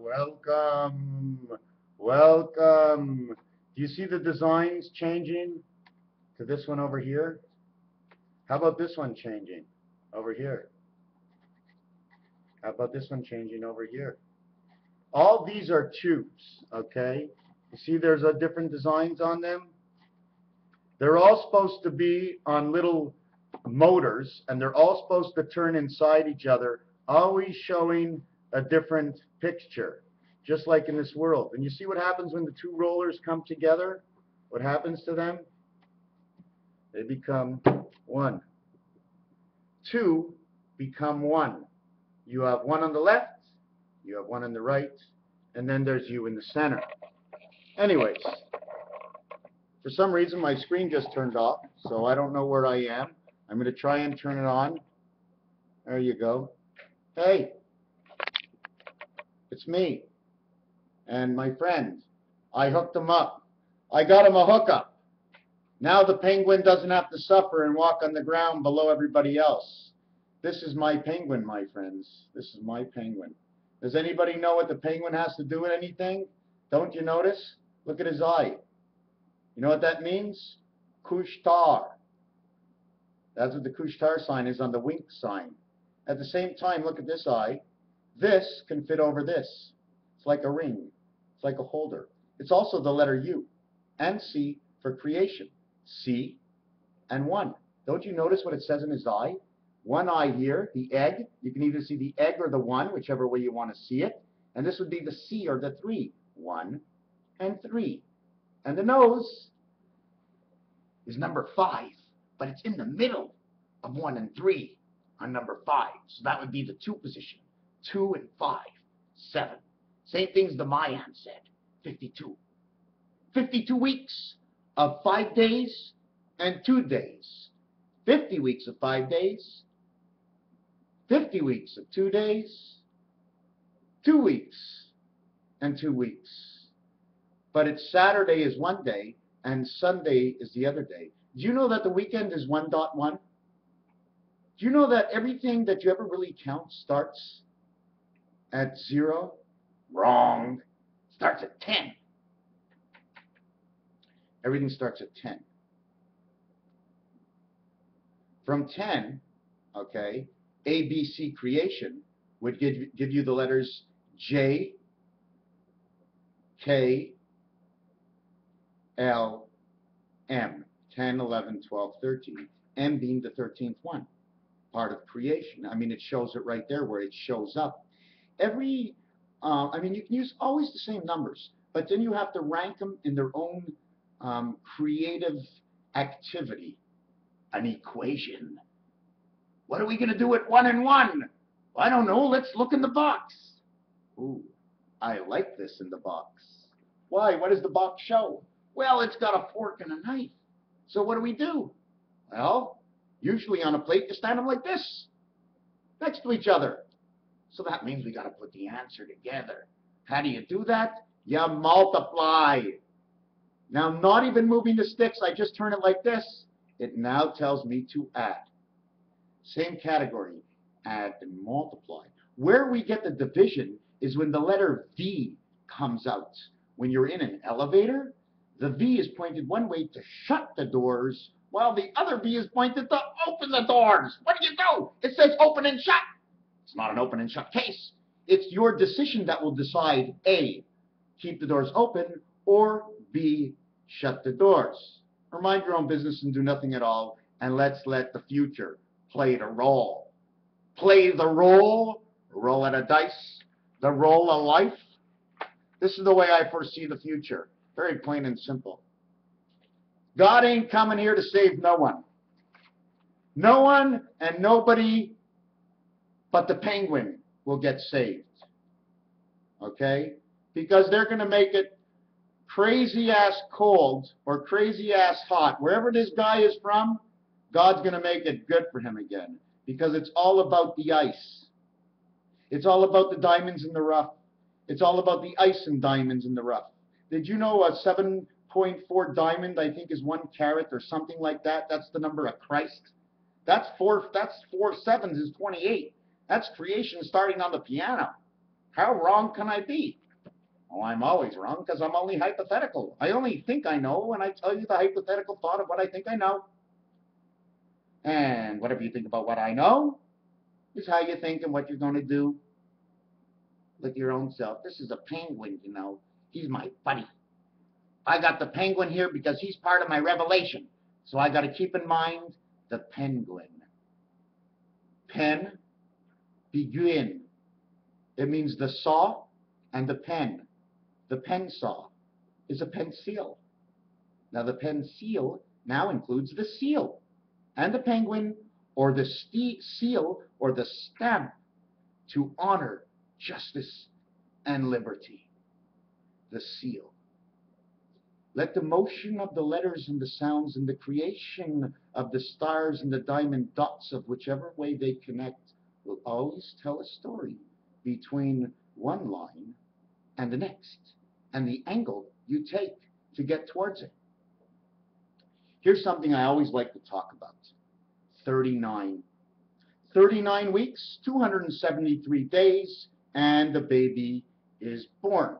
Welcome. Welcome. Do you see the designs changing to this one over here? How about this one changing over here? How about this one changing over here? All these are tubes, okay? You see there's a different designs on them? They're all supposed to be on little motors, and they're all supposed to turn inside each other, always showing a different picture, just like in this world. And you see what happens when the two rollers come together? What happens to them? They become one. Two become one. You have one on the left, you have one on the right, and then there's you in the center. Anyways, for some reason my screen just turned off, so I don't know where I am. I'm going to try and turn it on. There you go. Hey, it's me and my friend. I hooked him up. I got him a hookup. Now the penguin doesn't have to suffer and walk on the ground below everybody else. This is my penguin, my friends. This is my penguin. Does anybody know what the penguin has to do with anything? Don't you notice? Look at his eye. You know what that means? Kushtar. That's what the Kushtar sign is on the wink sign. At the same time, look at this eye. This can fit over this. It's like a ring. It's like a holder. It's also the letter U. And C for creation. C and 1. Don't you notice what it says in his eye? One eye here, the egg. You can either see the egg or the 1, whichever way you want to see it. And this would be the C or the 3. 1 and 3. And the nose is number 5, but it's in the middle of 1 and 3 on number 5. So that would be the 2 position. 2 and 5, 7. Same things the Mayan said, 52. 52 weeks of 5 days and 2 days. 50 weeks of 5 days, 50 weeks of 2 days, 2 weeks and 2 weeks. But it's Saturday is one day and Sunday is the other day. Do you know that the weekend is 1.1? Do you know that everything that you ever really count starts at 0? Wrong. Starts at 10. Everything starts at 10. From 10, okay, ABC creation would give you the letters J, K, L, M. 10, 11, 12, 13. M being the 13th one, part of creation. I mean, it shows it right there where it shows up. Every, I mean, you can use always the same numbers, but then you have to rank them in their own creative activity. An equation. What are we going to do at 1 and 1? I don't know. Let's look in the box. Ooh, I like this in the box. Why? What does the box show? Well, it's got a fork and a knife. So what do? Well, usually on a plate, you stand them like this, next to each other. So that means we got to put the answer together. How do you do that? You multiply. Now, not even moving the sticks, I just turn it like this. It now tells me to add. Same category, add and multiply. Where we get the division is when the letter V comes out. When you're in an elevator, the V is pointed one way to shut the doors, while the other V is pointed to open the doors. What do? It says open and shut. It's not an open and shut case. It's your decision that will decide A, keep the doors open, or B, shut the doors. Or mind your own business and do nothing at all, and let's let the future play the role. Play the role, roll at a dice, the role of life. This is the way I foresee the future. Very plain and simple. God ain't coming here to save no one. No one and nobody but the penguin will get saved. Okay? Because they're going to make it crazy ass cold or crazy ass hot. Wherever this guy is from, God's going to make it good for him again. Because it's all about the ice. It's all about the diamonds in the rough. It's all about the ice and diamonds in the rough. Did you know a 7.4 diamond, I think, is 1 carat or something like that? That's the number of Christ. That's four sevens is 28. That's creation starting on the piano. How wrong can I be? Oh, I'm always wrong because I'm only hypothetical. I only think I know when I tell you the hypothetical thought of what I think I know. And whatever you think about what I know is how you think and what you're going to do with your own self. This is a penguin, you know. He's my buddy. I got the penguin here because he's part of my revelation. So I got to keep in mind the penguin. Pen, begin. It means the saw and the pen. The pen saw is a pencil. Now the pencil now includes the seal and the penguin, or the seal or the stamp to honor justice and liberty. The seal. Let the motion of the letters and the sounds and the creation of the stars and the diamond dots of whichever way they connect will always tell a story between one line and the next, and the angle you take to get towards it. Here's something I always like to talk about. 39. 39 weeks, 273 days, and the baby is born.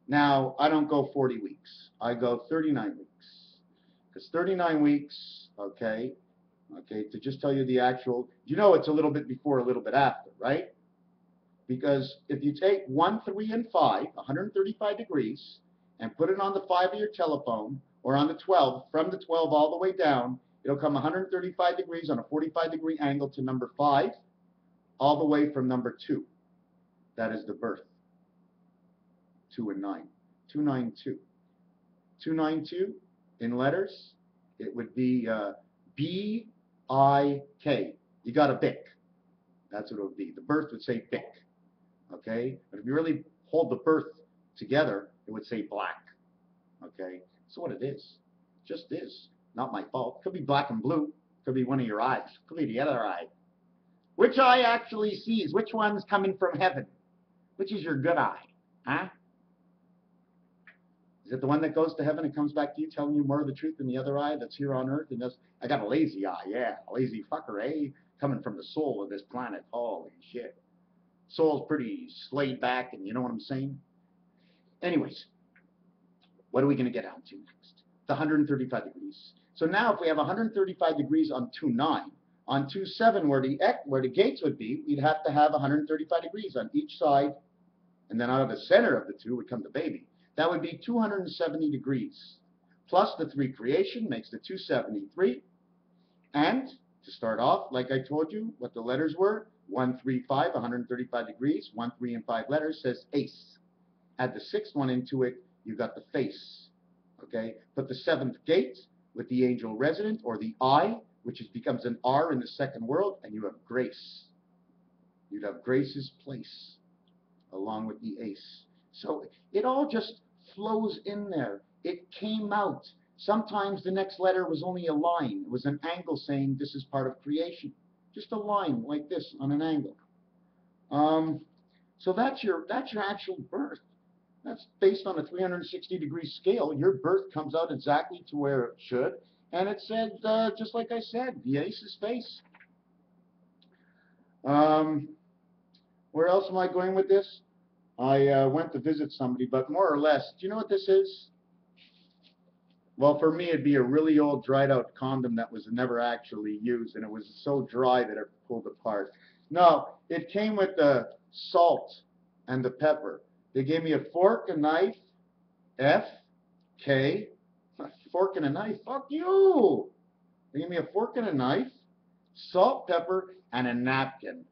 Now, I don't go 40 weeks. I go 39 weeks. Because 39 weeks, okay, to just tell you the actual, you know it's a little bit before, a little bit after, right? Because if you take 1, 3, and 5, 135 degrees, and put it on the 5 of your telephone, or on the 12, from the 12 all the way down, it'll come 135 degrees on a 45-degree angle to number 5, all the way from number 2. That is the birth. 2 and 9. 292. 292 in letters, it would be B-I-K. You got a Bic. That's what it would be. The birth would say Bic. Okay? But if you really hold the birth together, it would say black. Okay? That's what it is. It just is. Not my fault. Could be black and blue. Could be one of your eyes. Could be the other eye. Which eye actually sees? Which one's coming from heaven? Which is your good eye? Huh? Is it the one that goes to heaven and comes back to you telling you more of the truth than the other eye that's here on earth? And I got a lazy eye, yeah. A lazy fucker, eh? Coming from the soul of this planet. Holy shit. Soul's pretty slayed back, and you know what I'm saying? Anyways, what are we going to get down to next? The 135 degrees. So now if we have 135 degrees on 2-9, on 2-7 where the gates would be, we'd have to have 135 degrees on each side, and then out of the center of the two would come the baby. That would be 270 degrees. Plus the 3 creation makes the 273. And to start off, like I told you, what the letters were, 1, 3, 5, 135 degrees, 1, 3, and 5 letters says ace. Add the 6th one into it, you got the face. Okay? Put the 7th gate with the angel resident, or the I, which becomes an R in the second world, and you have grace. You'd have Grace's place, along with the ace. So it all just flows in there. It came out. Sometimes the next letter was only a line. It was an angle saying this is part of creation. Just a line like this on an angle. So that's your actual birth. That's based on a 360-degree scale. Your birth comes out exactly to where it should. And it said, just like I said, the ace's face. Where else am I going with this? I went to visit somebody, but more or less, do you know what this is? Well, for me, it'd be a really old, dried-out condom that was never actually used, and it was so dry that it pulled apart. No, it came with the salt and the pepper. They gave me a fork, a knife, F-K, fork and a knife, fuck you! They gave me a fork and a knife, salt, pepper, and a napkin.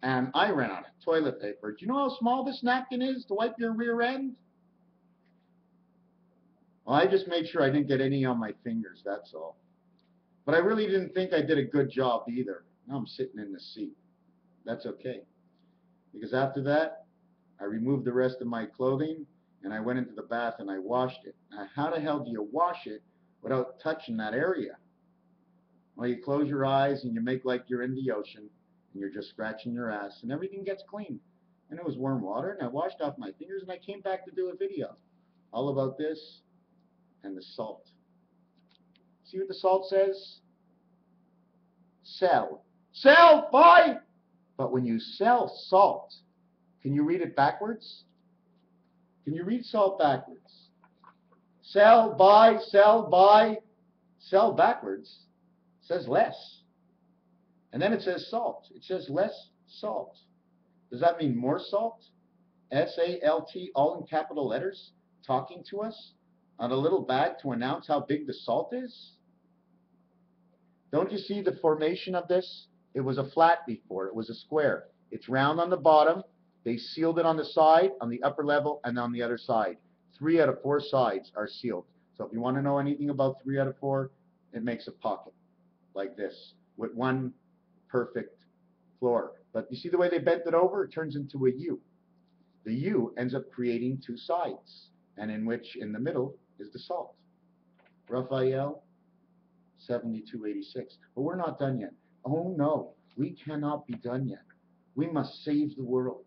And I ran out of toilet paper. Do you know how small this napkin is to wipe your rear end? Well, I just made sure I didn't get any on my fingers, that's all. But I really didn't think I did a good job either. Now I'm sitting in the seat. That's okay. Because after that, I removed the rest of my clothing, and I went into the bath and I washed it. Now, how the hell do you wash it without touching that area? Well, you close your eyes and you make like you're in the ocean. And you're just scratching your ass, and everything gets clean. And it was warm water, and I washed off my fingers, and I came back to do a video all about this and the salt. See what the salt says? Sell. Sell! Buy! But when you sell salt, can you read it backwards? Can you read salt backwards? Sell, buy, sell, buy. Sell backwards says less. And then it says salt. It says less salt. Does that mean more salt? S-A-L-T, all in capital letters, talking to us on a little bag to announce how big the salt is? Don't you see the formation of this? It was a flat before. It was a square. It's round on the bottom. They sealed it on the side, on the upper level, and on the other side. 3 out of 4 sides are sealed. So if you want to know anything about 3 out of 4, it makes a pocket like this with one perfect floor. But you see the way they bent it over? It turns into a U. The U ends up creating 2 sides, and in which in the middle is the salt. Raphael, 7286. But we're not done yet. Oh no, we cannot be done yet. We must save the world.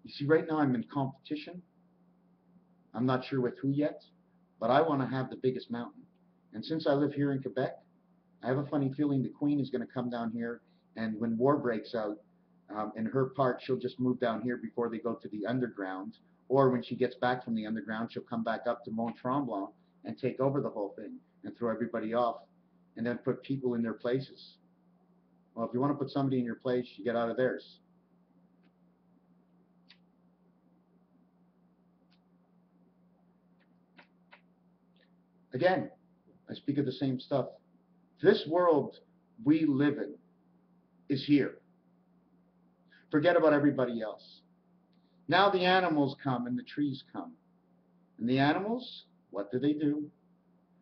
You see, right now I'm in competition. I'm not sure with who yet, but I want to have the biggest mountain. And since I live here in Quebec, I have a funny feeling the Queen is going to come down here, and when war breaks out, in her part, she'll just move down here before they go to the underground, or when she gets back from the underground, she'll come back up to Mont Tremblant and take over the whole thing and throw everybody off, and then put people in their places. Well, if you want to put somebody in your place, you get out of theirs. Again, I speak of the same stuff. This world we live in is here. Forget about everybody else. Now the animals come and the trees come. And the animals, what do?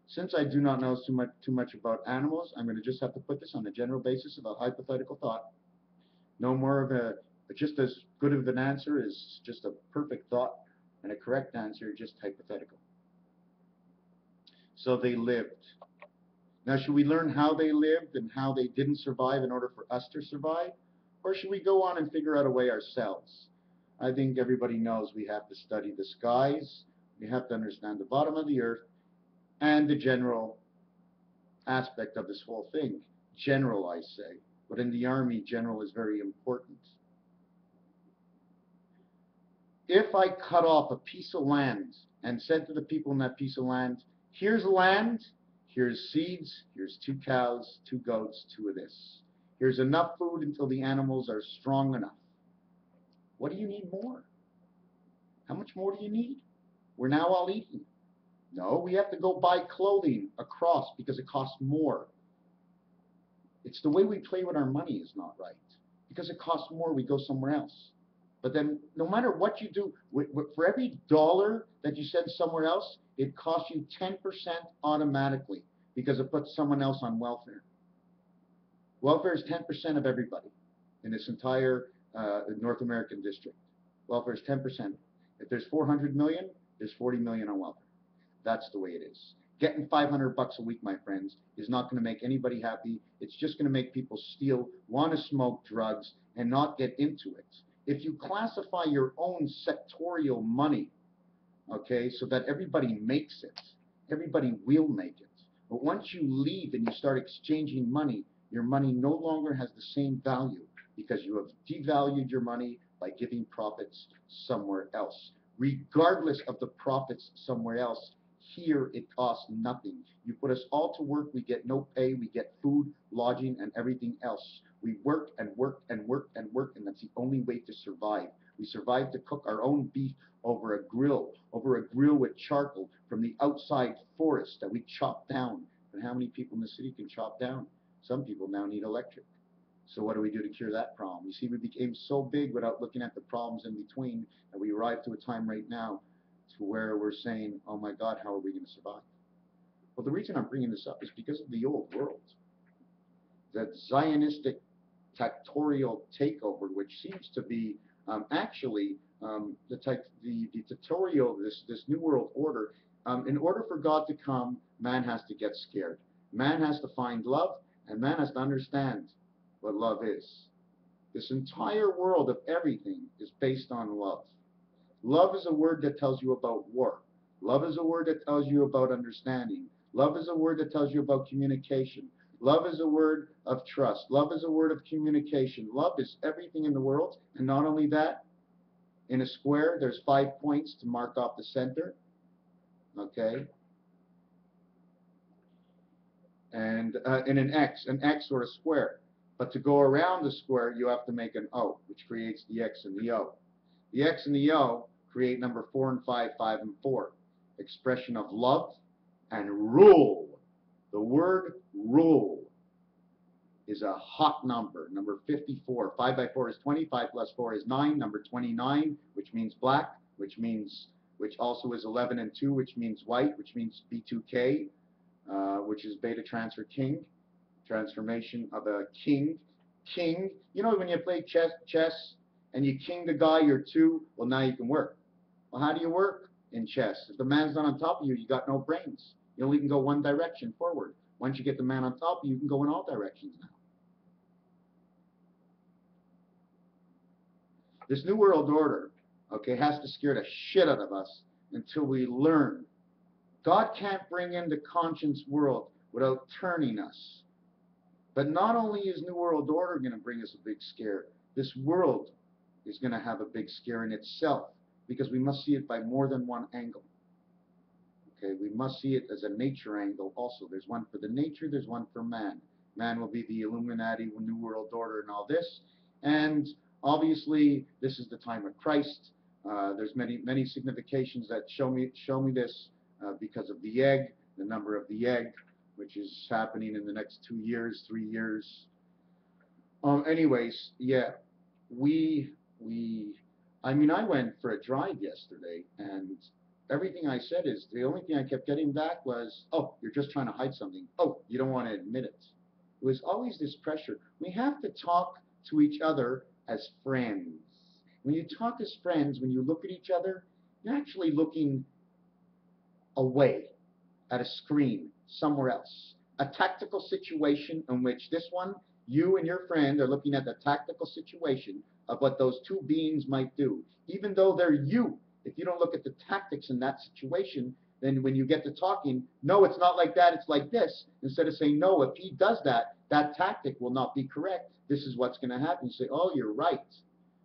Since I do not know too much about animals, I'm going to just have to put this on a general basis of a hypothetical thought. No more of a, just as good of an answer is just a perfect thought, and a correct answer just hypothetical. So they lived. Now, should we learn how they lived and how they didn't survive in order for us to survive? Or should we go on and figure out a way ourselves? I think everybody knows we have to study the skies, we have to understand the bottom of the earth, and the general aspect of this whole thing. General, I say. But in the Army, general is very important. If I cut off a piece of land and said to the people in that piece of land, here's land, here's seeds, here's 2 cows, 2 goats, 2 of this. Here's enough food until the animals are strong enough. What do you need more? How much more do you need? We're now all eating. No, we have to go buy clothing across because it costs more. It's the way we play with our money is not right. Because it costs more, we go somewhere else. But then no matter what you do, for every dollar that you send somewhere else, it costs you 10% automatically because it puts someone else on welfare. Welfare is 10% of everybody in this entire North American district. Welfare is 10%. If there's 400 million, there's 40 million on welfare. That's the way it is. Getting $500 a week, my friends, is not going to make anybody happy. It's just going to make people steal, want to smoke drugs, and not get into it. If you classify your own sectorial money, okay, so that everybody makes it, everybody will make it. But once you leave and you start exchanging money, your money no longer has the same value because you have devalued your money by giving profits somewhere else. Regardless of the profits somewhere else, here it costs nothing. You put us all to work, we get no pay, we get food, lodging, and everything else. We work and work and work and work, and that's the only way to survive. We survive to cook our own beef over a grill with charcoal from the outside forest that we chop down. But how many people in the city can chop down? Some people now need electric. So what do we do to cure that problem? You see, we became so big without looking at the problems in between that we arrived to a time right now to where we're saying, oh my God, how are we going to survive? Well, the reason I'm bringing this up is because of the old world. That Zionistic dictatorial takeover, which seems to be actually the dictatorial, this new world order. In order for God to come, man has to get scared. Man has to find love, and man has to understand what love is. This entire world of everything is based on love. Love is a word that tells you about war. Love is a word that tells you about understanding. Love is a word that tells you about communication. Love is a word of trust. Love is a word of communication. Love is everything in the world. And not only that, in a square, there's 5 points to mark off the center. Okay? And in an X or a square. But to go around the square, you have to make an O, which creates the X and the O. The X and the O create number 4 and 5, 5 and 4. Expression of love and rule. The word rule is a hot number. Number 54. 5 by 4 is 20. 5 plus 4 is 9. Number 29, which means black, which also is 11 and 2, which means white, which means B2K, which is beta transfer king, transformation of a king. King, you know when you play chess and you king the guy, you're 2, well now you can work. Well, how do you work in chess? If the man's not on top of you, you got no brains. You only can go one direction forward. Once you get the man on top of you, you can go in all directions now. This New World Order, okay, has to scare the shit out of us until we learn. God can't bring in the conscience world without turning us. But not only is New World Order going to bring us a big scare, this world is going to have a big scare in itself, because we must see it by more than one angle. Okay, we must see it as a nature angle also. There's one for the nature, there's one for man. Man will be the Illuminati, New World Order, and all this. And obviously, this is the time of Christ. There's many significations that show me this because of the egg, the number of the egg, which is happening in the next 2 years, 3 years. Anyways, yeah, I mean, I went for a drive yesterday, and everything I said is, the only thing I kept getting back was, oh, you're just trying to hide something. Oh, you don't want to admit it. It was always this pressure. We have to talk to each other as friends. When you talk as friends, when you look at each other, you're actually looking away at a screen somewhere else. A tactical situation in which this one, you and your friend are looking at the tactical situation of what those two beings might do. Even though they're you, if you don't look at the tactics in that situation, then when you get to talking, no, it's not like that, it's like this. Instead of saying, no, if he does that, that tactic will not be correct. This is what's going to happen. You say, oh, you're right.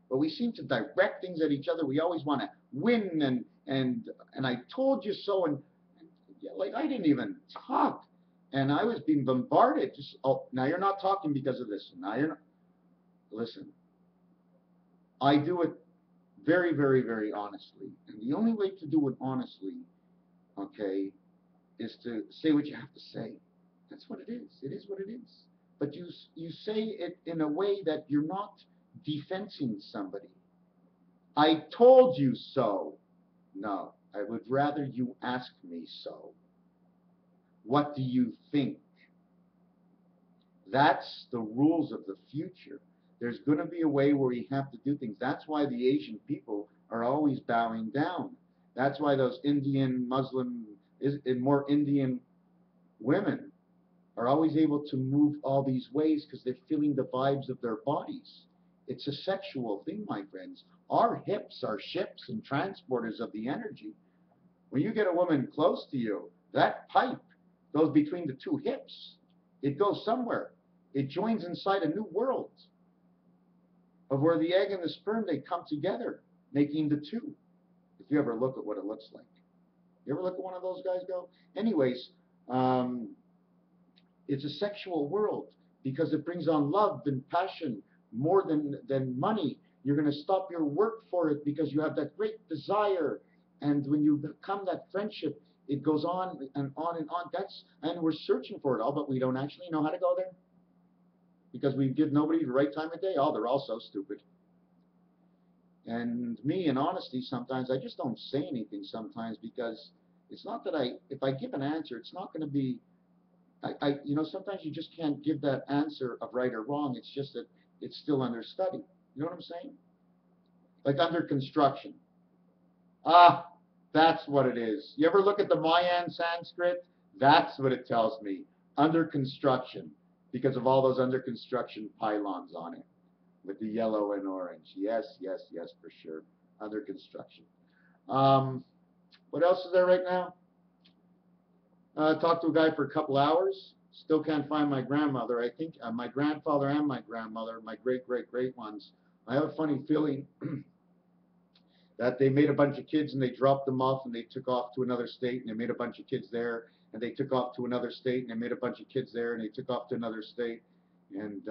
But we seem to direct things at each other. We always want to win, and I told you so, and like I didn't even talk. And I was being bombarded. Just, oh, now you're not talking because of this. Now you're not. Listen, I do it very, very, very honestly. And the only way to do it honestly, okay, is to say what you have to say. That's what it is. It is what it is. But you say it in a way that you're not defending somebody. I told you so. No, I would rather you ask me so. What do you think? That's the rules of the future. There's going to be a way where you have to do things. That's why the Asian people are always bowing down. That's why those Indian, Muslim, more Indian women are always able to move all these ways because they're feeling the vibes of their bodies. It's a sexual thing, my friends. Our hips are ships and transporters of the energy. When you get a woman close to you, that pipe goes between the two hips. It goes somewhere. It joins inside a new world of where the egg and the sperm, they come together, making the two. If you ever look at what it looks like. You ever look at one of those guys go? Anyways, it's a sexual world because it brings on love and passion more than money. You're going to stop your work for it because you have that great desire. And when you become that friendship, it goes on and on and on. And we're searching for it all, but we don't actually know how to go there because we give nobody the right time of day. Oh, they're all so stupid. And me, in honesty, sometimes I just don't say anything sometimes because it's not that if I give an answer, it's not going to be, sometimes you just can't give that answer of right or wrong. It's just that it's still under study. You know what I'm saying? Like under construction. Ah, that's what it is. You ever look at the Mayan Sanskrit? That's what it tells me. Under construction, because of all those under construction pylons on it with the yellow and orange. Yes, yes, yes, for sure. Under construction. What else is there right now? Talked to a guy for a couple hours. Still can't find my grandmother. I think my grandfather and my grandmother, my great ones. I have a funny feeling that they made a bunch of kids and they dropped them off and they took off to another state and they made a bunch of kids there and they took off to another state and they made a bunch of kids there and they took off to another state and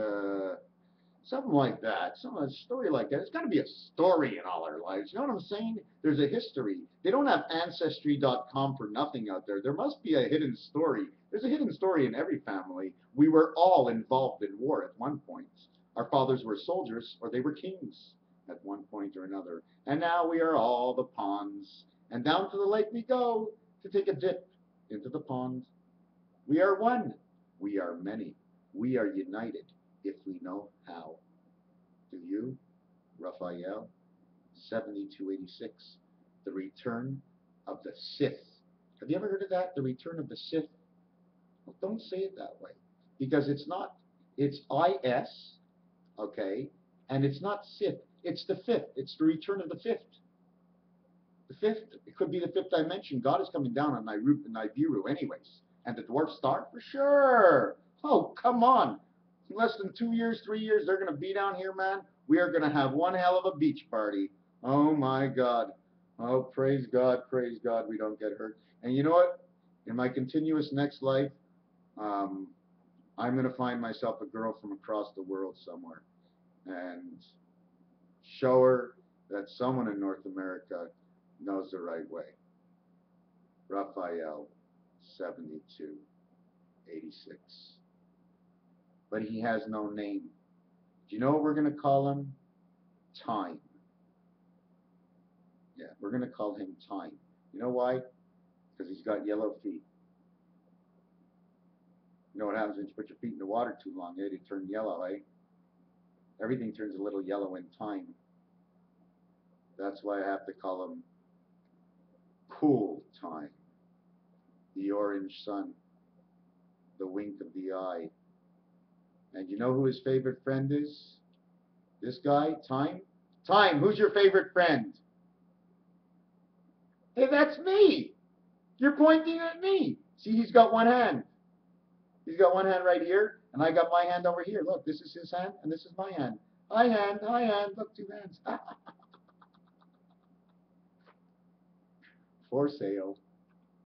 something like that, a story like that. It's got to be a story in all our lives. You know what I'm saying? There's a history. They don't have Ancestry.com for nothing out there. There must be a hidden story. There's a hidden story in every family. We were all involved in war at one point. Our fathers were soldiers or they were kings at one point or another. And now we are all the pawns. And down to the lake we go to take a dip into the pond. We are one. We are many. We are united if we know how. Do you? Raphael, 7286. The Return of the Sith. Have you ever heard of that? The Return of the Sith? Well, don't say it that way. Because it's not. It's IS, okay? And it's not Sith. It's the fifth. It's the return of the fifth. The fifth, it could be the fifth dimension. God is coming down on Nibiru anyways. And the dwarf star? For sure. Oh, come on. In less than 2 years, 3 years, they're going to be down here, man. We are going to have one hell of a beach party. Oh, my God. Oh, praise God, we don't get hurt. And you know what? In my continuous next life, I'm going to find myself a girl from across the world somewhere and show her that someone in North America knows the right way. Raphael, 7286. But he has no name. Do you know what we're going to call him? Time. Yeah, we're going to call him Time. You know why? Because he's got yellow feet. You know what happens when you put your feet in the water too long, eh? They turn yellow, eh? Everything turns a little yellow in time. That's why I have to call him Cool Time. The orange sun. The wink of the eye. And you know who his favorite friend is? This guy, Time? Time, who's your favorite friend? Hey, that's me. You're pointing at me. See, he's got one hand. He's got one hand right here, and I got my hand over here. Look, this is his hand, and this is my hand. Hi, hand. Hi, hand. Look, two hands. For sale.